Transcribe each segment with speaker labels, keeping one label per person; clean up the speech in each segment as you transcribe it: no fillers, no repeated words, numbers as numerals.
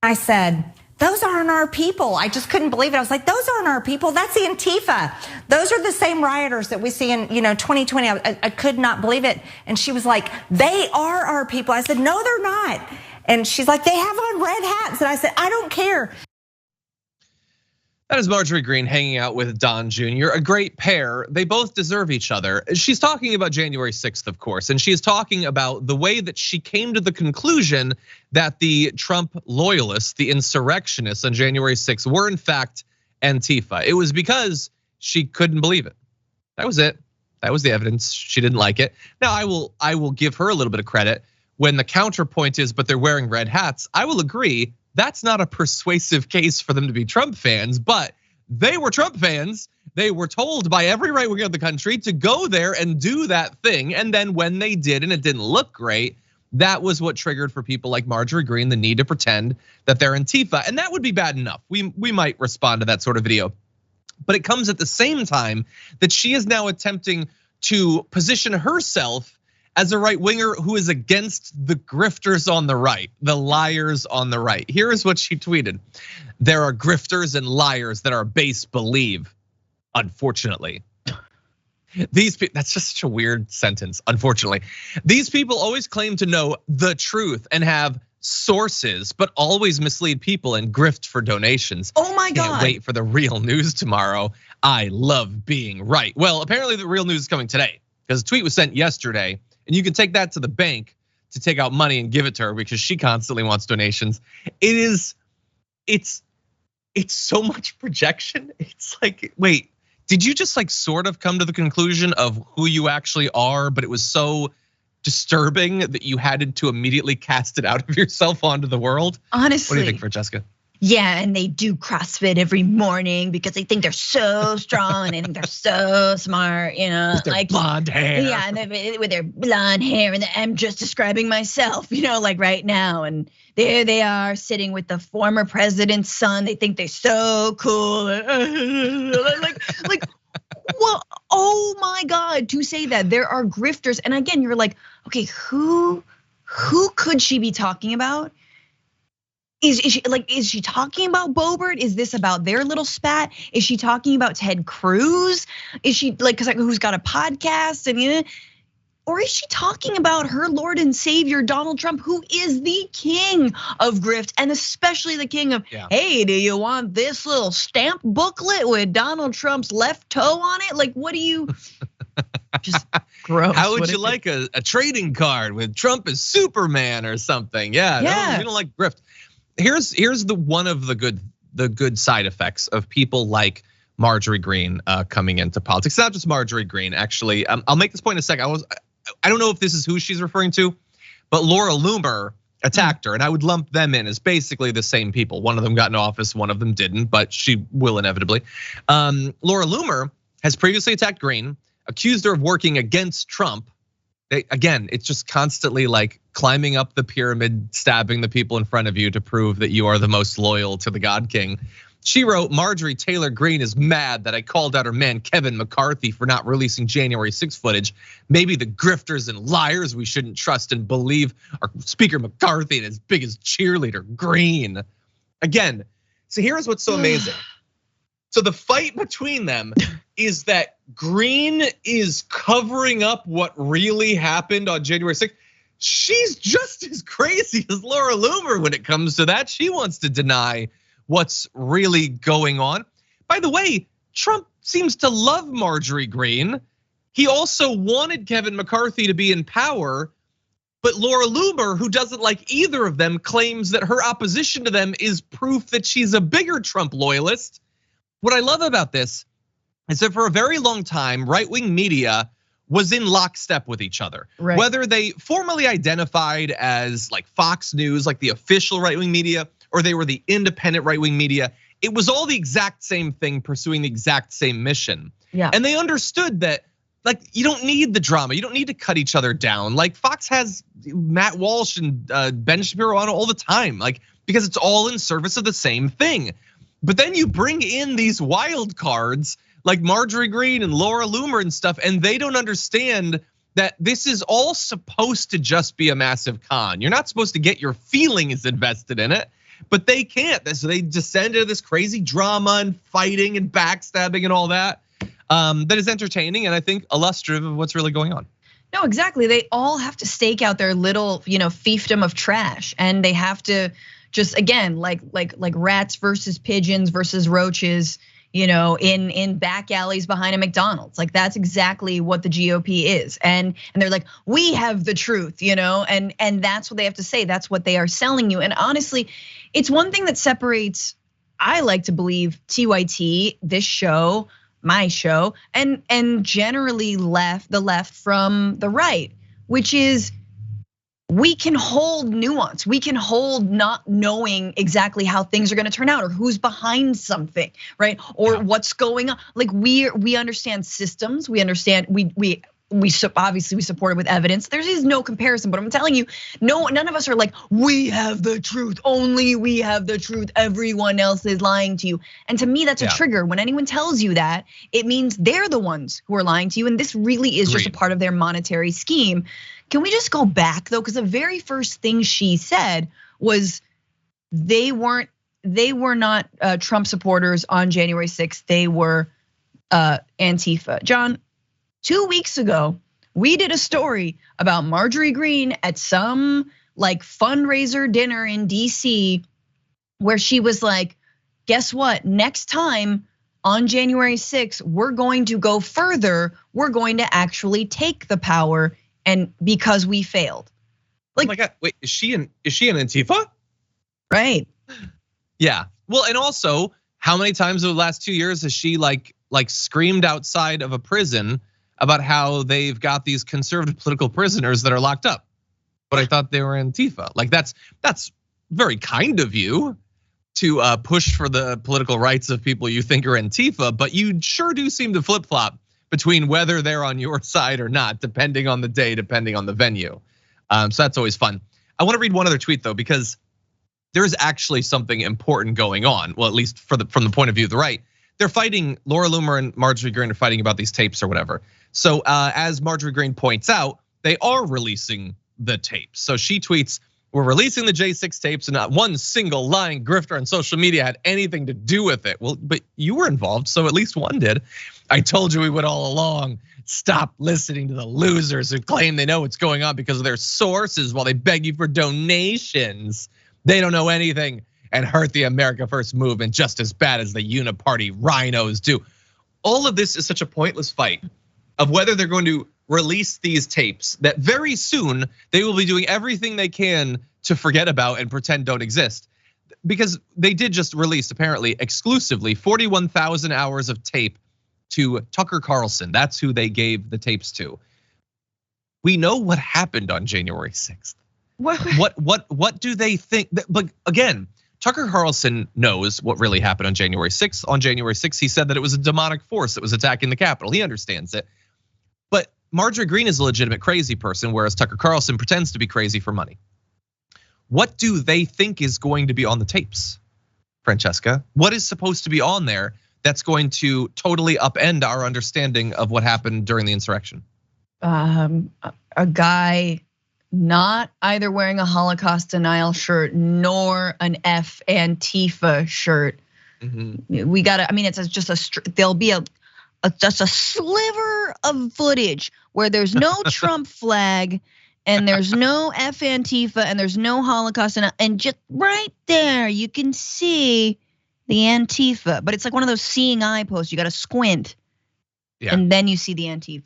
Speaker 1: I said, those aren't our people. I just couldn't believe it. I was like, those aren't our people. That's the Antifa. Those are the same rioters that we see in 2020. I could not believe it. And she was like, they are our people. I said, no, they're not. And she's like, they have on red hats. And I said, I don't care.
Speaker 2: That is Marjorie Greene hanging out with Don Jr., a great pair. They both deserve each other. She's talking about January 6th, of course, and she is talking about the way that she came to the conclusion that the Trump loyalists, the insurrectionists on January 6th were in fact Antifa. It was because she couldn't believe it. That was it. That was the evidence. She didn't like it. Now, I will give her a little bit of credit. When the counterpoint is, but they're wearing red hats, I will agree. That's not a persuasive case for them to be Trump fans, but they were Trump fans. They were told by every right wing of the country to go there and do that thing. And then when they did and it didn't look great, that was what triggered for people like Marjorie Greene the need to pretend that they're Antifa. And that would be bad enough. We might respond to that sort of video. But it comes at the same time that she is now attempting to position herself as a right winger who is against the grifters on the right, the liars on the right. Here is what she tweeted. There are grifters and liars that our base believe, unfortunately. That's just such a weird sentence, unfortunately. These people always claim to know the truth and have sources, but always mislead people and grift for donations.
Speaker 3: Oh my God.
Speaker 2: Can't wait for the real news tomorrow. I love being right. Well, apparently the real news is coming today because a tweet was sent yesterday. And you can take that to the bank to take out money and give it to her because she constantly wants donations. It's so much projection. It's like, wait, did you just like sort of come to the conclusion of who you actually are, but it was so disturbing that you had to immediately cast it out of yourself onto the world?
Speaker 3: Honestly.
Speaker 2: What do you think, Francesca?
Speaker 3: Yeah, and they do CrossFit every morning because they think they're so strong and they think they're so smart,
Speaker 2: With their blonde hair.
Speaker 3: Yeah, and with their blonde hair, and I'm just describing myself, like right now. And there they are sitting with the former president's son. They think they're so cool. Like, well, oh my God, to say that there are grifters. And again, you're like, okay, who could she be talking about? Is she talking about Boebert? Is this about their little spat? Is she talking about Ted Cruz? Is she who's got a podcast or is she talking about her Lord and Savior Donald Trump, who is the king of grift and especially the king of, hey, do you want this little stamp booklet with Donald Trump's left toe on it? Like, what do you? Just gross.
Speaker 2: How would you like a trading card with Trump as Superman or something? Yeah. No, we don't like grift. Here's the one of the good side effects of people like Marjorie Greene coming into politics. It's not just Marjorie Greene, actually. I'll make this point in a second. I don't know if this is who she's referring to, but Laura Loomer attacked her, and I would lump them in as basically the same people. One of them got in office, one of them didn't, but she will inevitably. Laura Loomer has previously attacked Greene, accused her of working against Trump. Again, it's just constantly like climbing up the pyramid, stabbing the people in front of you to prove that you are the most loyal to the God King. She wrote, Marjorie Taylor Greene is mad that I called out her man Kevin McCarthy for not releasing January 6th footage. Maybe the grifters and liars we shouldn't trust and believe are Speaker McCarthy and his biggest cheerleader, Greene. Again, so here's what's so amazing. So the fight between them is that Greene is covering up what really happened on January 6th. She's just as crazy as Laura Loomer when it comes to that. She wants to deny what's really going on. By the way, Trump seems to love Marjorie Greene. He also wanted Kevin McCarthy to be in power, but Laura Loomer, who doesn't like either of them, claims that her opposition to them is proof that she's a bigger Trump loyalist. What I love about this is that for a very long time, right-wing media was in lockstep with each other. Right. Whether they formally identified as like Fox News, like the official right-wing media, or they were the independent right-wing media, it was all the exact same thing, pursuing the exact same mission. Yeah. And they understood that, like, you don't need the drama. You don't need to cut each other down. Like Fox has Matt Walsh and Ben Shapiro on all the time, like, because it's all in service of the same thing. But then you bring in these wild cards like Marjorie Greene and Laura Loomer and stuff, and they don't understand that this is all supposed to just be a massive con. You're not supposed to get your feelings invested in it. but they can't. So they descend into this crazy drama and fighting and backstabbing and all that. That is entertaining and I think illustrative of what's really going on.
Speaker 3: No, exactly. They all have to stake out their little, fiefdom of trash, and they have to just, again, like rats versus pigeons versus roaches, in back alleys behind a McDonald's. Like that's exactly what the GOP is, and they're like, we have the truth, and that's what they have to say. That's what they are selling you. And honestly, it's one thing that separates, I like to believe, TYT, this show, my show, and generally the left from the right, which is we can hold nuance. We can hold not knowing exactly how things are going to turn out or who's behind something, right? Or what's going on. Like we understand systems. We understand we obviously we support it with evidence. There is no comparison, but I'm telling you, none of us are like, we have the truth, only we have the truth, everyone else is lying to you. And to me, that's a trigger. When anyone tells you that, it means they're the ones who are lying to you. And this really is just a part of their monetary scheme. Can we just go back though? Because the very first thing she said was they were not Trump supporters on January 6th. They were Antifa. John, 2 weeks ago, we did a story about Marjorie Greene at some like fundraiser dinner in DC where she was like, guess what? Next time on January 6th, we're going to go further. We're going to actually take the power, and because we failed. Like,
Speaker 2: oh my God, wait, is she an Antifa?
Speaker 3: Right.
Speaker 2: Yeah. Well, and also, how many times over the last 2 years has she like screamed outside of a prison about how they've got these conservative political prisoners that are locked up? But I thought they were Antifa. Like that's very kind of you to push for the political rights of people you think are Antifa, but you sure do seem to flip-flop between whether they're on your side or not, depending on the day, depending on the venue. So that's always fun. I want to read one other tweet though, because there is actually something important going on. Well, at least from the point of view of the right. They're fighting, Laura Loomer and Marjorie Greene are fighting about these tapes or whatever. So as Marjorie Greene points out, they are releasing the tapes. So she tweets, we're releasing the J6 tapes and not one single lying grifter on social media had anything to do with it. Well, but you were involved, so at least one did. I told you we would all along. Stop listening to the losers who claim they know what's going on because of their sources while they beg you for donations. They don't know anything and hurt the America First movement just as bad as the uniparty rhinos do. All of this is such a pointless fight of whether they're going to release these tapes that very soon they will be doing everything they can to forget about and pretend don't exist. Because they did just release, apparently, exclusively 41,000 hours of tape to Tucker Carlson. That's who they gave the tapes to. We know what happened on January 6th. What do they think? But again, Tucker Carlson knows what really happened on January 6th. On January 6th, he said that it was a demonic force that was attacking the Capitol. He understands it. But Marjorie Greene is a legitimate crazy person, whereas Tucker Carlson pretends to be crazy for money. What do they think is going to be on the tapes, Francesca? What is supposed to be on there that's going to totally upend our understanding of what happened during the insurrection?
Speaker 3: A guy not either wearing a Holocaust denial shirt nor an F Antifa shirt. We gotta, I mean, it's just there'll be just a sliver of footage where there's no Trump flag and there's no F Antifa and there's no Holocaust and just right there you can see the Antifa, but it's like one of those seeing eye posts. You got to squint, and then you see the Antifa.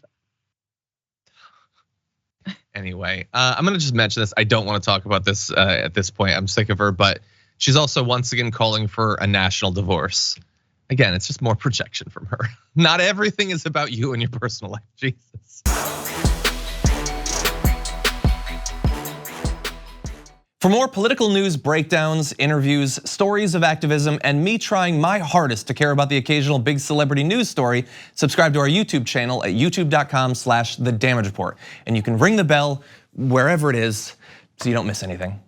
Speaker 2: Anyway, I'm gonna just mention this. I don't want to talk about this at this point. I'm sick of her, but she's also once again calling for a national divorce. Again, it's just more projection from her. Not everything is about you and your personal life, Jesus.
Speaker 4: For more political news breakdowns, interviews, stories of activism, and me trying my hardest to care about the occasional big celebrity news story, subscribe to our YouTube channel at youtube.com/thedamagereport. And you can ring the bell wherever it is so you don't miss anything.